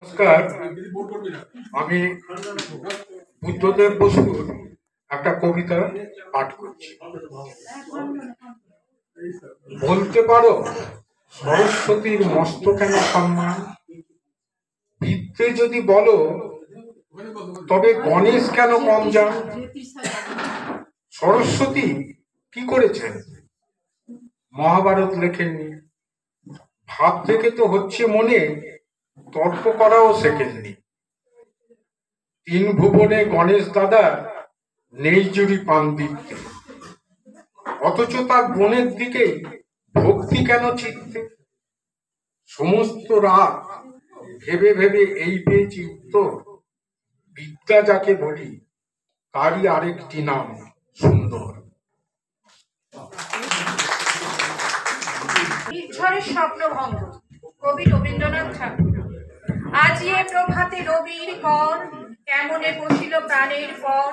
নমস্কার, আমি বুদ্ধদেব বসুর একটা কবিতা পাঠ করছি। বলতে পারো সরস্বতীর মস্ত কেন সম্মান? বিদ্যে যদি বলো তবে গণেশ কেন কম যান? সরস্বতী কি করেছেন? মহাভারত লেখেননি। ভাব থেকে তো হচ্ছে মনে, তর্ক করাও শেখেননি। তিন ভুবনে গণেশ দাদা নেই জুড়ি পান দিতে, অথচ তার বোনের দিকেই ভক্তি কেন চিত্তে? সমস্ত রাত ভেবে ভেবে এই পেয়েছি উত্তর, বিদ্যা যাকে বলি তারই আরেকটি নাম সুন্দর। নির্ঝরের স্বপ্নভঙ্গ, কবি রবীন্দ্রনাথ ঠাকুর। আজি এ প্রভাতে রবির কর, কেমনে বসিল প্রাণের পর,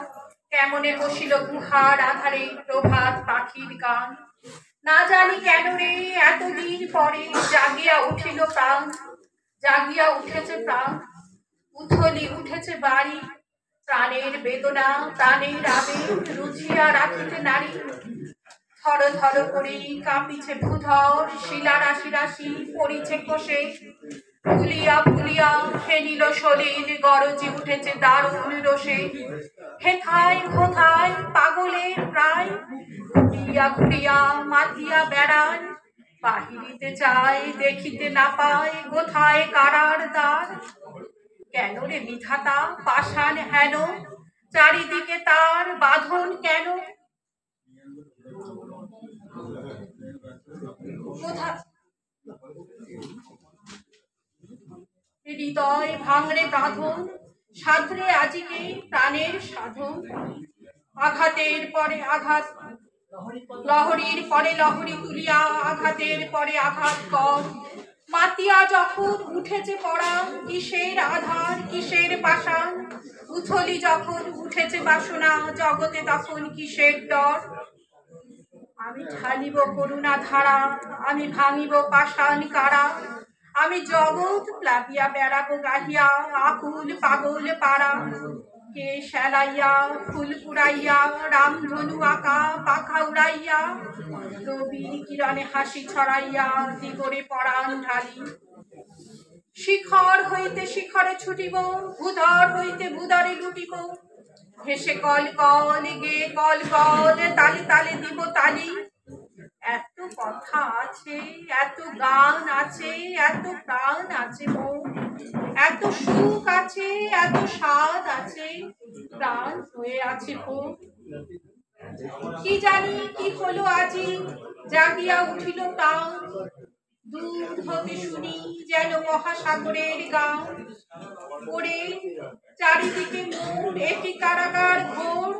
কেমনে বসিল গুহার আধারে প্রভাত পাখির গান। না জানি কেন রে এতদিন পরে জাগিয়া উঠিল প্রাণ, জাগিয়া উঠেছে প্রাণ, উথলি উঠেছে বাড়ি। প্রাণের বেদনা প্রাণের আবেগ রুচিয়া রাখিতে নারী। থর থর করে কাঁপিছে ভূধর, শিলা রাশি রাশি পড়িছে কোষে। ফুলিয়া ফুলিয়া ফেনিল শরীর, গরজি উঠেছে দারুণ রোষে। হেথায় হোথায় পাগলের প্রায়, ঘুরিয়া ঘুরিয়া মাতিয়া বেড়ায়। বাহিরিতে চায় দেখিতে না পায়, কোথায় কারার দ্বার। কেন রে বিধাতা পাষাণ হেন, চারিদিকে তার বাঁধন কেন? হৃদয় ভাঙরে বাঁধন, সাধরে আজিকে প্রাণের সাধন। আঘাতের পরে আঘাত, লহরীর পরে লহরী তুলিয়া আঘাতের পরে আঘাত কর। মাতিয়া যখন উঠেছে পরাণ, কিসের আধার কিসের পাষাণ। উথলি যখন উঠেছে বাসনা, জগতে তখন কিসের ডর। আমি ঢালিব করুণা ধারা, আমি ভাঙিব পাষাণ কারা। আমি জগৎ প্লাবিয়া বেড়াবো গাহিয়া, আকুল পাগল পাড়া। কে সেলাইয়া ফুল কুড়াইয়া, রামধনু আঁকা পাখা উড়াইয়া। রবির কিরণে হাসি ছড়াইয়া, দিগরে পরাণ ঢালি। শিখর হইতে শিখরে ছুটিব, ভূধর হইতে ভূধরে লুটিব। হেসে কল কল গে কল কল, তালে তালে দিব তালি। এত কথা আছে, এত গান আছে, এত প্রাণ আছে মোর। এত সুখ আছে, এত স্বাদ আছে, প্রাণ হয়ে আছে ভোর। কি জানি কি হলো আজি, জাগিয়া উঠিল প্রাণ। দূর হতে শুনি যেন মহাসাগরের গান। ওরে চারিদিকে মোর, একি কারাগার ঘোর।